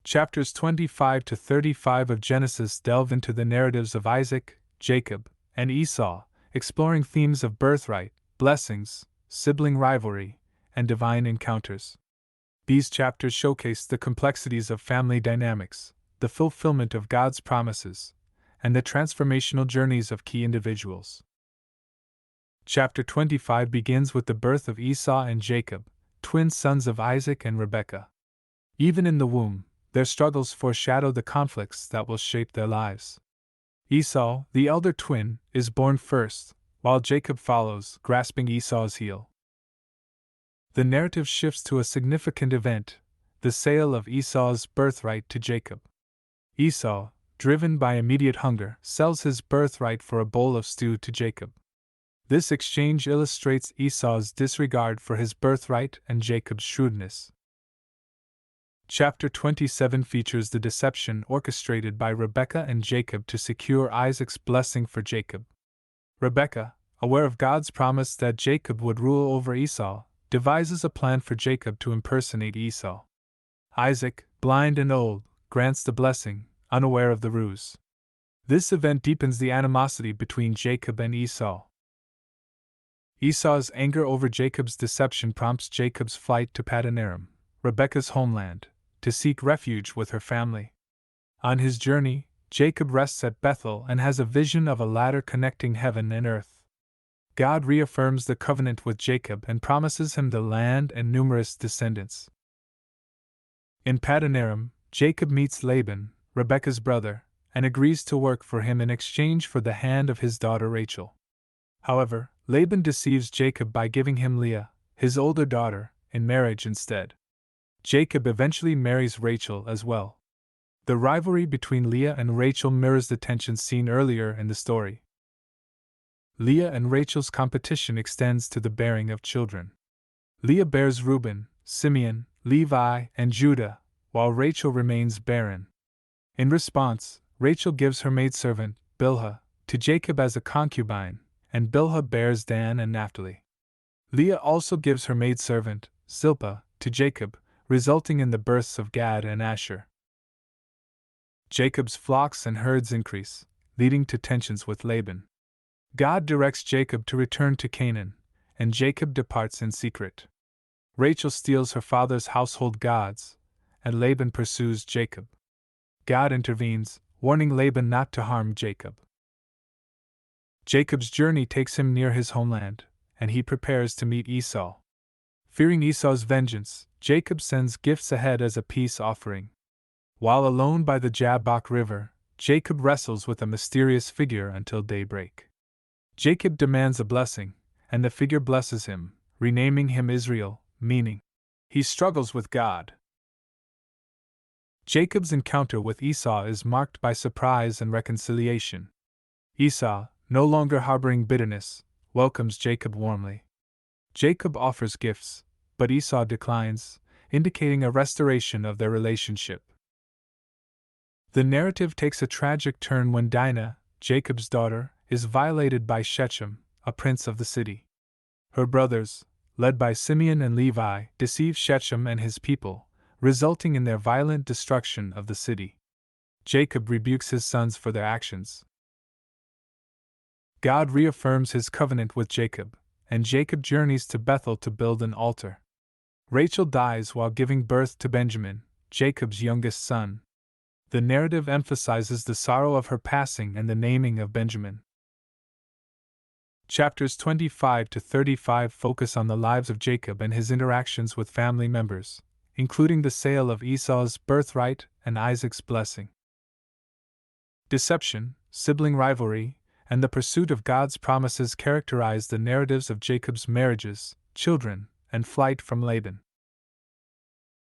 Chapters 25 to 35 of Genesis delve into the narratives of Isaac, Jacob, and Esau, exploring themes of birthright, blessings, sibling rivalry, and divine encounters. These chapters showcase the complexities of family dynamics, the fulfillment of God's promises, and the transformational journeys of key individuals. Chapter 25 begins with the birth of Esau and Jacob, twin sons of Isaac and Rebekah. Even in the womb, their struggles foreshadow the conflicts that will shape their lives. Esau, the elder twin, is born first, while Jacob follows, grasping Esau's heel. The narrative shifts to a significant event, the sale of Esau's birthright to Jacob. Esau, driven by immediate hunger, sells his birthright for a bowl of stew to Jacob. This exchange illustrates Esau's disregard for his birthright and Jacob's shrewdness. Chapter 27 features the deception orchestrated by Rebekah and Jacob to secure Isaac's blessing for Jacob. Rebekah, aware of God's promise that Jacob would rule over Esau, devises a plan for Jacob to impersonate Esau. Isaac, blind and old, grants the blessing, unaware of the ruse. This event deepens the animosity between Jacob and Esau. Esau's anger over Jacob's deception prompts Jacob's flight to Paddan Aram, Rebekah's homeland, to seek refuge with her family. On his journey, Jacob rests at Bethel and has a vision of a ladder connecting heaven and earth. God reaffirms the covenant with Jacob and promises him the land and numerous descendants. In Paddan Aram, Jacob meets Laban, Rebekah's brother, and agrees to work for him in exchange for the hand of his daughter Rachel. However, Laban deceives Jacob by giving him Leah, his older daughter, in marriage instead. Jacob eventually marries Rachel as well. The rivalry between Leah and Rachel mirrors the tensions seen earlier in the story. Leah and Rachel's competition extends to the bearing of children. Leah bears Reuben, Simeon, Levi, and Judah, while Rachel remains barren. In response, Rachel gives her maidservant, Bilhah, to Jacob as a concubine, and Bilhah bears Dan and Naphtali. Leah also gives her maidservant, Zilpah, to Jacob, resulting in the births of Gad and Asher. Jacob's flocks and herds increase, leading to tensions with Laban. God directs Jacob to return to Canaan, and Jacob departs in secret. Rachel steals her father's household gods, and Laban pursues Jacob. God intervenes, warning Laban not to harm Jacob. Jacob's journey takes him near his homeland, and he prepares to meet Esau. Fearing Esau's vengeance, Jacob sends gifts ahead as a peace offering. While alone by the Jabbok River, Jacob wrestles with a mysterious figure until daybreak. Jacob demands a blessing, and the figure blesses him, renaming him Israel, meaning, he struggles with God. Jacob's encounter with Esau is marked by surprise and reconciliation. Esau, no longer harboring bitterness, welcomes Jacob warmly. Jacob offers gifts, but Esau declines, indicating a restoration of their relationship. The narrative takes a tragic turn when Dinah, Jacob's daughter, is violated by Shechem, a prince of the city. Her brothers, led by Simeon and Levi, deceive Shechem and his people, resulting in their violent destruction of the city. Jacob rebukes his sons for their actions. God reaffirms his covenant with Jacob, and Jacob journeys to Bethel to build an altar. Rachel dies while giving birth to Benjamin, Jacob's youngest son. The narrative emphasizes the sorrow of her passing and the naming of Benjamin. Chapters 25 to 35 focus on the lives of Jacob and his interactions with family members, including the sale of Esau's birthright and Isaac's blessing. Deception, sibling rivalry, and the pursuit of God's promises characterize the narratives of Jacob's marriages, children, and flight from Laban.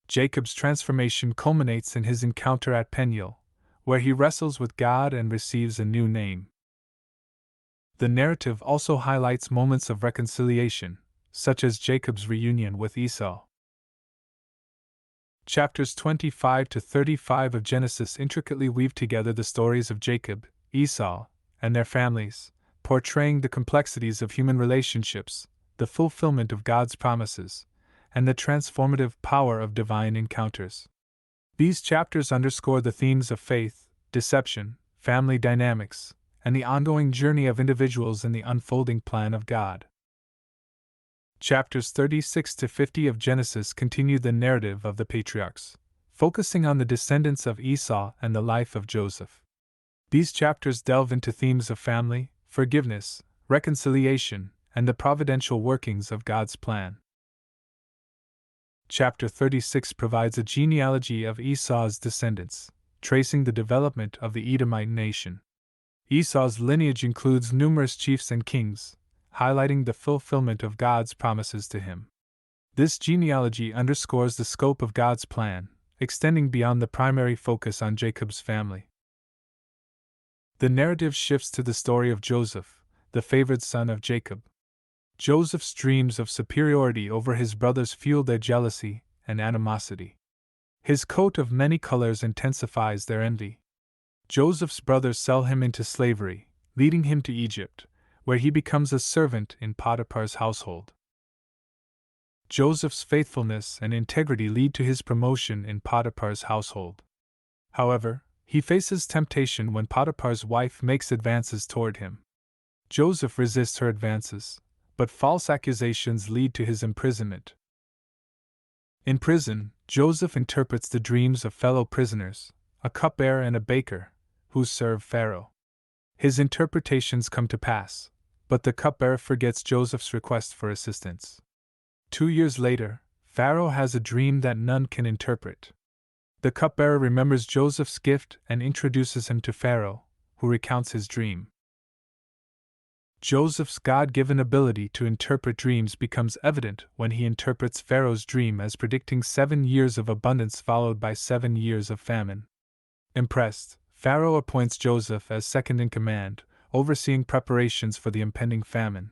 Jacob's transformation culminates in his encounter at Peniel, where he wrestles with God and receives a new name. The narrative also highlights moments of reconciliation, such as Jacob's reunion with Esau. Chapters 25 to 35 of Genesis intricately weave together the stories of Jacob, Esau, and their families, portraying the complexities of human relationships, the fulfillment of God's promises, and the transformative power of divine encounters. These chapters underscore the themes of faith, deception, family dynamics, and the ongoing journey of individuals in the unfolding plan of God. Chapters 36 to 50 of Genesis continue the narrative of the patriarchs, focusing on the descendants of Esau and the life of Joseph. These chapters delve into themes of family, forgiveness, reconciliation, and the providential workings of God's plan. Chapter 36 provides a genealogy of Esau's descendants, tracing the development of the Edomite nation. Esau's lineage includes numerous chiefs and kings, highlighting the fulfillment of God's promises to him. This genealogy underscores the scope of God's plan, extending beyond the primary focus on Jacob's family. The narrative shifts to the story of Joseph, the favored son of Jacob. Joseph's dreams of superiority over his brothers fuel their jealousy and animosity. His coat of many colors intensifies their envy. Joseph's brothers sell him into slavery, leading him to Egypt, where he becomes a servant in Potiphar's household. Joseph's faithfulness and integrity lead to his promotion in Potiphar's household. However, he faces temptation when Potiphar's wife makes advances toward him. Joseph resists her advances, but false accusations lead to his imprisonment. In prison, Joseph interprets the dreams of fellow prisoners, a cupbearer and a baker, who serve Pharaoh. His interpretations come to pass, but the cupbearer forgets Joseph's request for assistance. 2 years later, Pharaoh has a dream that none can interpret. The cupbearer remembers Joseph's gift and introduces him to Pharaoh, who recounts his dream. Joseph's God-given ability to interpret dreams becomes evident when he interprets Pharaoh's dream as predicting 7 years of abundance followed by 7 years of famine. Impressed, Pharaoh appoints Joseph as second in command, overseeing preparations for the impending famine.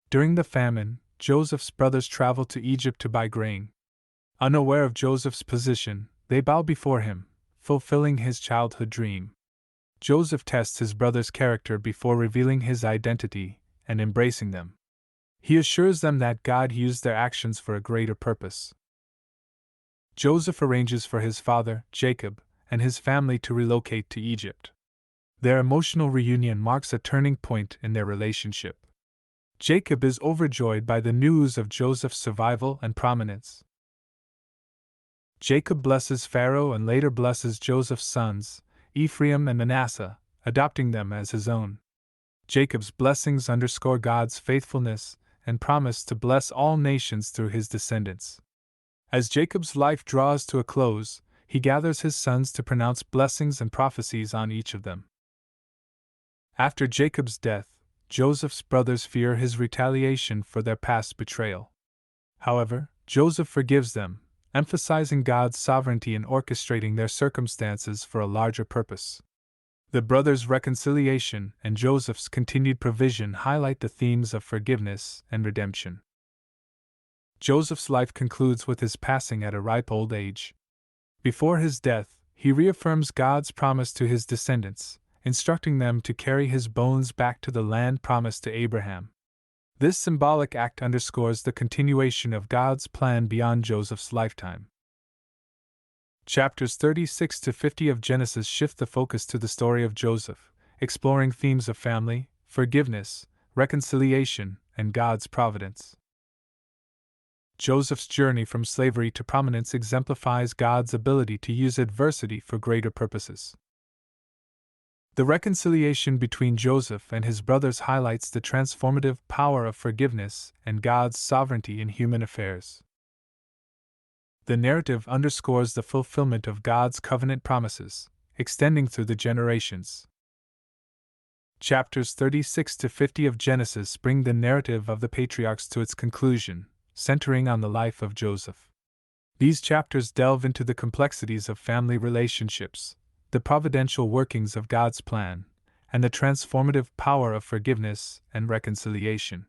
During the famine, Joseph's brothers travel to Egypt to buy grain. Unaware of Joseph's position, they bow before him, fulfilling his childhood dream. Joseph tests his brothers' character before revealing his identity and embracing them. He assures them that God used their actions for a greater purpose. Joseph arranges for his father, Jacob, and his family to relocate to Egypt. Their emotional reunion marks a turning point in their relationship. Jacob is overjoyed by the news of Joseph's survival and prominence. Jacob blesses Pharaoh and later blesses Joseph's sons, Ephraim and Manasseh, adopting them as his own. Jacob's blessings underscore God's faithfulness and promise to bless all nations through his descendants. As Jacob's life draws to a close, he gathers his sons to pronounce blessings and prophecies on each of them. After Jacob's death, Joseph's brothers fear his retaliation for their past betrayal. However, Joseph forgives them, emphasizing God's sovereignty in orchestrating their circumstances for a larger purpose. The brothers' reconciliation and Joseph's continued provision highlight the themes of forgiveness and redemption. Joseph's life concludes with his passing at a ripe old age. Before his death, he reaffirms God's promise to his descendants, instructing them to carry his bones back to the land promised to Abraham. This symbolic act underscores the continuation of God's plan beyond Joseph's lifetime. Chapters 36 to 50 of Genesis shift the focus to the story of Joseph, exploring themes of family, forgiveness, reconciliation, and God's providence. Joseph's journey from slavery to prominence exemplifies God's ability to use adversity for greater purposes. The reconciliation between Joseph and his brothers highlights the transformative power of forgiveness and God's sovereignty in human affairs. The narrative underscores the fulfillment of God's covenant promises, extending through the generations. Chapters 36 to 50 of Genesis bring the narrative of the patriarchs to its conclusion, centering on the life of Joseph. These chapters delve into the complexities of family relationships, the providential workings of God's plan, and the transformative power of forgiveness and reconciliation.